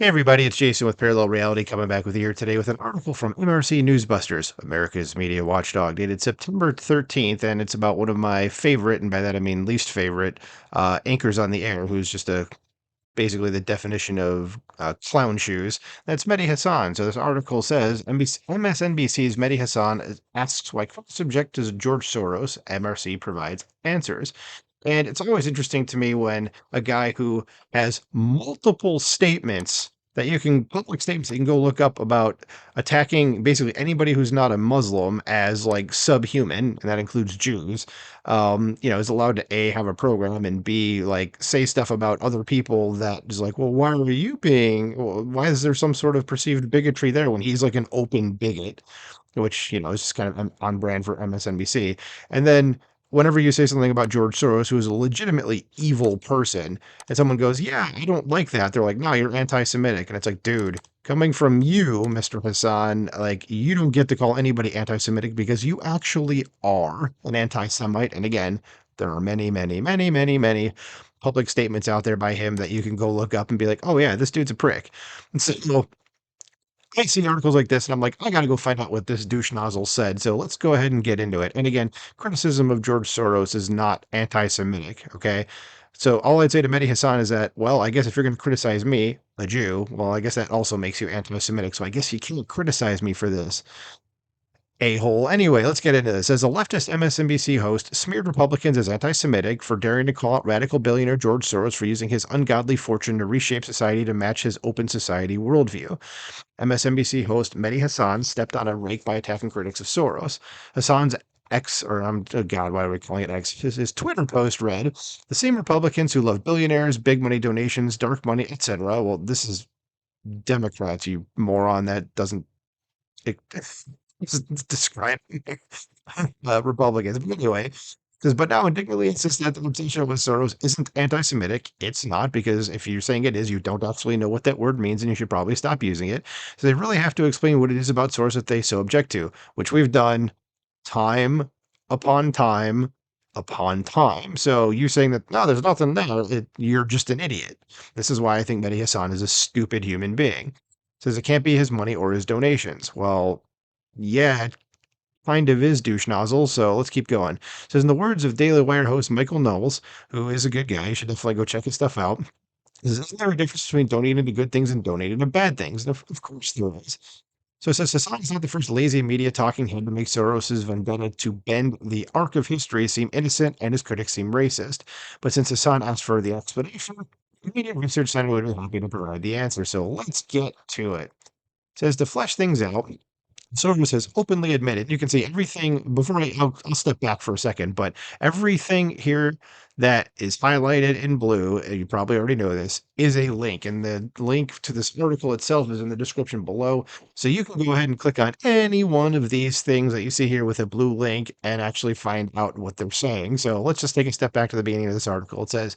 Hey everybody, it's Jason with Parallel Reality coming back with you here today with an article from MRC Newsbusters, America's media watchdog, dated September 13th, and it's about one of my favorite, and by that I mean least favorite, anchors on the air, who's just basically the definition of clown shoes. That's Mehdi Hasan. So this article says MSNBC's Mehdi Hasan asks why subject to George Soros, MRC provides answers. And it's always interesting to me when a guy who has multiple statements that you can public statements that you can go look up about attacking basically anybody who's not a Muslim as like subhuman, and that includes Jews, is allowed to A, have a program, and B, like say stuff about other people that is like, well, why are you why is there some sort of perceived bigotry there when he's like an open bigot, which, is just kind of on brand for MSNBC. And then whenever you say something about George Soros, who is a legitimately evil person, and someone goes, yeah, I don't like that. They're like, no, you're anti-Semitic. And it's like, dude, coming from you, Mr. Hassan, like, you don't get to call anybody anti-Semitic because you actually are an anti-Semite. And again, there are many, many, many, many, many public statements out there by him that you can go look up and be like, oh yeah, this dude's a prick. And so I see articles like this and I'm like, I got to go find out what this douche nozzle said. So let's go ahead and get into it. And again, criticism of George Soros is not anti Semitic. Okay. So all I'd say to Mehdi Hassan is that, well, I guess if you're going to criticize me, a Jew, well, I guess that also makes you anti Semitic. So I guess you can't criticize me for this a-hole. Anyway, let's get into this. As a leftist MSNBC host smeared Republicans as anti-Semitic for daring to call out radical billionaire George Soros for using his ungodly fortune to reshape society to match his open society worldview. MSNBC host Mehdi Hasan stepped on a rake by attacking critics of Soros. Hassan's X, or oh God, why are we calling it X? His Twitter post read, "The same Republicans who love billionaires, big money donations, dark money, etc." Well, this is Democrats, you moron. That doesn't it, describe Republicans. But anyway, says, but now indignantly insists that the relationship with Soros isn't anti-Semitic. It's not, because if you're saying it is, you don't actually know what that word means, and you should probably stop using it. So they really have to explain what it is about Soros that they so object to, which we've done time upon time upon time. So you saying that no, there's nothing there, you're just an idiot. This is why I think Mehdi Hassan is a stupid human being. Says it can't be his money or his donations. Well, yeah, it kind of is douche nozzle, so let's keep going. Says in the words of Daily Wire host Michael Knowles, who is a good guy, you should definitely go check his stuff out. Isn't there a difference between donating to good things and donating to bad things? And of course there is. So it says Hassan is not the first lazy media talking head to make Soros's vendetta to bend the arc of history seem innocent and his critics seem racist. But since Hassan asked for the explanation, the Media Research Center would be happy to provide the answer. So let's get to it. It says to flesh things out, Soros has openly admitted, you can see everything before I'll step back for a second, but everything here that is highlighted in blue, and you probably already know this, is a link. And the link to this article itself is in the description below. So you can go ahead and click on any one of these things that you see here with a blue link and actually find out what they're saying. So let's just take a step back to the beginning of this article. It says,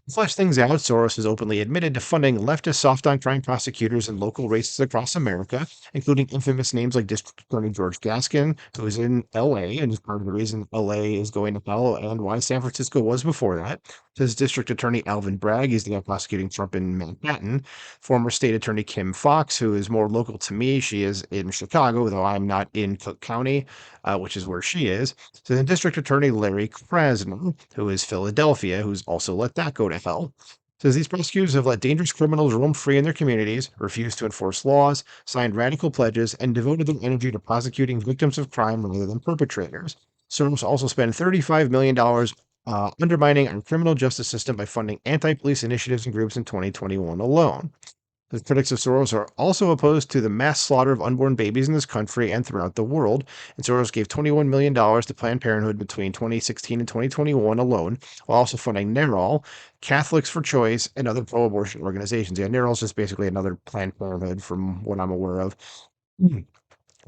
to flesh things out, Soros has openly admitted to funding leftist soft-on-crime prosecutors in local races across America, including infamous names like District Attorney George Gaskin, who is in LA, and is part of the reason LA is going to hell and why San Francisco was before that. Says District Attorney Alvin Bragg, he's the guy prosecuting Trump in Manhattan. Former State Attorney Kim Fox, who is more local to me, she is in Chicago, though I'm not in Cook County, which is where she is. So then District Attorney Larry Krasner, who is Philadelphia, who's also let that go to hell. Says these prosecutors have let dangerous criminals roam free in their communities, refused to enforce laws, signed radical pledges, and devoted their energy to prosecuting victims of crime rather than perpetrators. Soros also spent $35 million undermining our criminal justice system by funding anti-police initiatives and groups in 2021 alone. The critics of Soros are also opposed to the mass slaughter of unborn babies in this country and throughout the world. And Soros gave $21 million to Planned Parenthood between 2016 and 2021 alone, while also funding NARAL, Catholics for Choice, and other pro-abortion organizations. Yeah, NARAL is just basically another Planned Parenthood from what I'm aware of.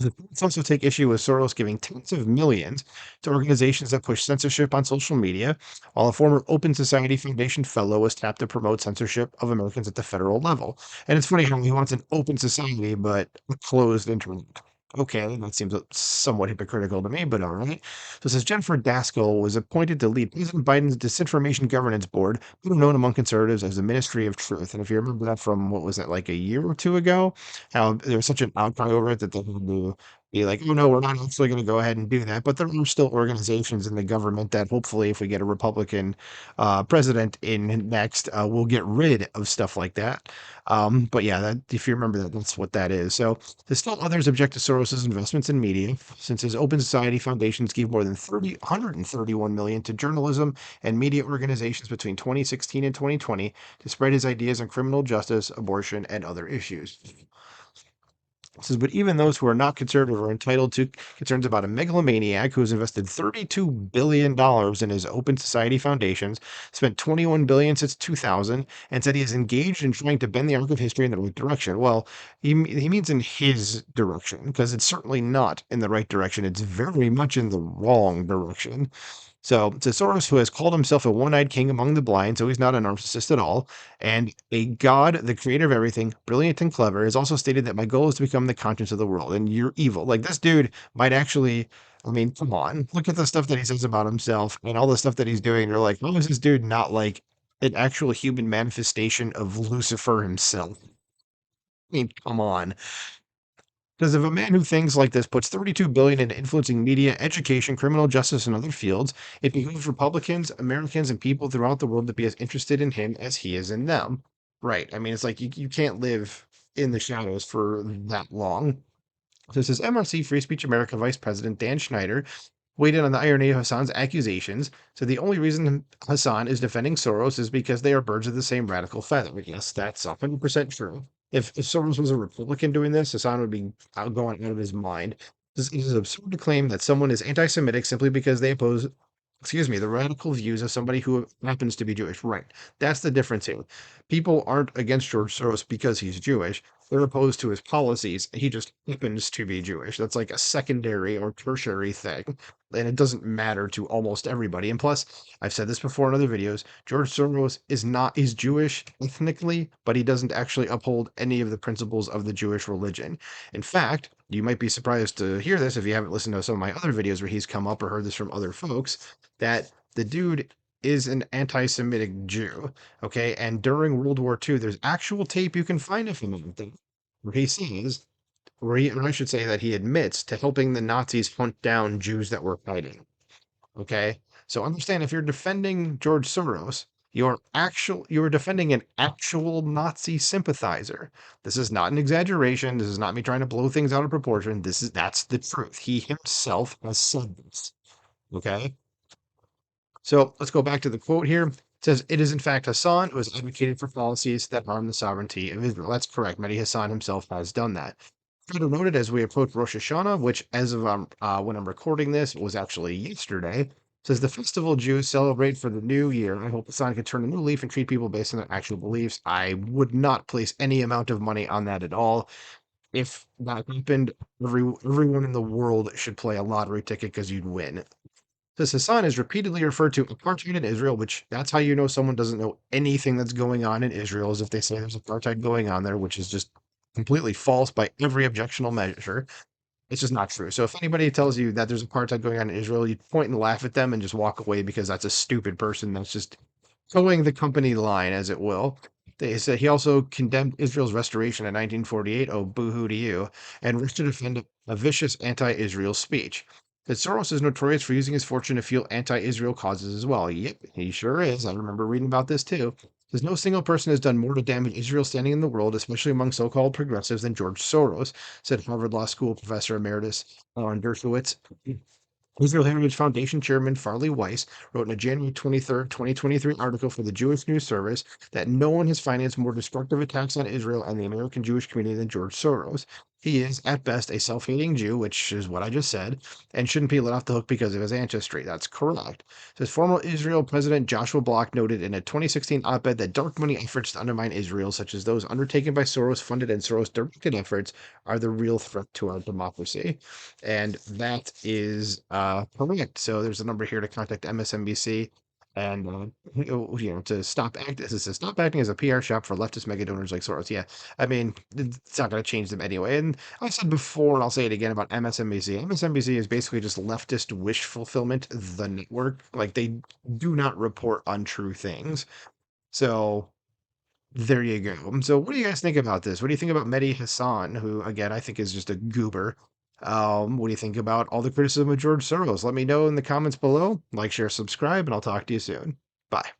The critics also take issue with Soros giving tens of millions to organizations that push censorship on social media, while a former Open Society Foundation fellow was tapped to promote censorship of Americans at the federal level. And it's funny how he wants an open society, but a closed internet. Okay, that seems somewhat hypocritical to me, but all right. So it says Jennifer Daskell was appointed to lead President Biden's Disinformation Governance Board, better known among conservatives as the Ministry of Truth. And if you remember that from what was it, like a year or two ago, how there was such an outcry over it that they had to be like, oh no, we're not actually going to go ahead and do that. But there are still organizations in the government that hopefully, if we get a Republican president in next, will get rid of stuff like that. But yeah, that, if you remember that, that's what that is. So there's still others object to Soros's investments in media, since his Open Society foundations gave more than 131 million to journalism and media organizations between 2016 and 2020 to spread his ideas on criminal justice, abortion, and other issues. It says, but even those who are not conservative are entitled to concerns about a megalomaniac who has invested $32 billion in his Open Society foundations, spent 21 billion since 2000, and said he is engaged in trying to bend the arc of history in the right direction. Well, he means in his direction, because it's certainly not in the right direction. It's very much in the wrong direction. So, it's a Soros who has called himself a one-eyed king among the blind, so he's not a narcissist at all, and a god, the creator of everything, brilliant and clever, has also stated that my goal is to become the conscience of the world, and you're evil. Like, this dude might actually, I mean, come on, look at the stuff that he says about himself and all the stuff that he's doing. You're like, how is this dude not like an actual human manifestation of Lucifer himself? I mean, come on. Because if a man who thinks like this puts 32 billion into influencing media, education, criminal justice, and other fields, it behooves Republicans, Americans, and people throughout the world to be as interested in him as he is in them. Right. I mean, it's like you can't live in the shadows for that long. So this is MRC Free Speech America Vice President Dan Schneider weighed in on the irony of Hassan's accusations. So the only reason Hassan is defending Soros is because they are birds of the same radical feather. Yes, that's 100% true. If Soros was a Republican doing this, Hassan would be going out of his mind. It is absurd to claim that someone is anti-Semitic simply because they oppose, excuse me, the radical views of somebody who happens to be Jewish. Right. That's the difference here. People aren't against George Soros because he's Jewish. They're opposed to his policies. He just happens to be Jewish. That's like a secondary or tertiary thing. And it doesn't matter to almost everybody. And plus, I've said this before in other videos, George Soros is Jewish ethnically, but he doesn't actually uphold any of the principles of the Jewish religion. In fact, you might be surprised to hear this if you haven't listened to some of my other videos where he's come up or heard this from other folks, that the dude is an anti-Semitic Jew. Okay, and during World War II, there's actual tape you can find of him where he says, or I should say that he admits to helping the Nazis hunt down Jews that were hiding. Okay, so understand, if you're defending George Soros, you're defending an actual Nazi sympathizer. This is not an exaggeration. This is not me trying to blow things out of proportion. That's the truth. He himself has said this. Okay. So let's go back to the quote here. It says, it is in fact Hassan who has advocated for policies that harm the sovereignty of Israel. That's correct. Mehdi Hasan himself has done that. Further noted, as we approach Rosh Hashanah, which, as of when I'm recording this, was actually yesterday, says the festival Jews celebrate for the new year. I hope Hassan can turn a new leaf and treat people based on their actual beliefs. I would not place any amount of money on that at all. If that happened, everyone in the world should play a lottery ticket because you'd win. This Hassan is repeatedly referred to apartheid in Israel, which that's how you know someone doesn't know anything that's going on in Israel, is if they say there's apartheid going on there, which is just completely false by every objectionable measure. It's just not true. So if anybody tells you that there's apartheid going on in Israel, you point and laugh at them and just walk away because that's a stupid person that's just towing the company line, as it will. They said he also condemned Israel's restoration in 1948. Oh, boohoo to you! And wished to defend a vicious anti-Israel speech. That Soros is notorious for using his fortune to fuel anti-Israel causes as well. Yep, he sure is. I remember reading about this too. Says no single person has done more to damage Israel's standing in the world, especially among so-called progressives, than George Soros, said Harvard Law School professor emeritus Alan Dershowitz. Israel Heritage Foundation Chairman Farley Weiss wrote in a January 23rd, 2023 article for the Jewish News Service that no one has financed more destructive attacks on Israel and the American Jewish community than George Soros. He is, at best, a self-hating Jew, which is what I just said, and shouldn't be let off the hook because of his ancestry. That's correct. Says former Israel President Joshua Block noted in a 2016 op-ed that dark money efforts to undermine Israel, such as those undertaken by Soros-funded and Soros-directed efforts, are the real threat to our democracy. And that is correct. So there's a number here to contact MSNBC. And to stop acting as a PR shop for leftist mega donors like Soros. Yeah, I mean, it's not going to change them anyway. And I said before, and I'll say it again about MSNBC. MSNBC is basically just leftist wish fulfillment. The network, like they do not report untrue things. So there you go. So what do you guys think about this? What do you think about Mehdi Hasan, who again I think is just a goober? What do you think about all the criticism of George Soros? Let me know in the comments below. Like, share, subscribe, and I'll talk to you soon. Bye.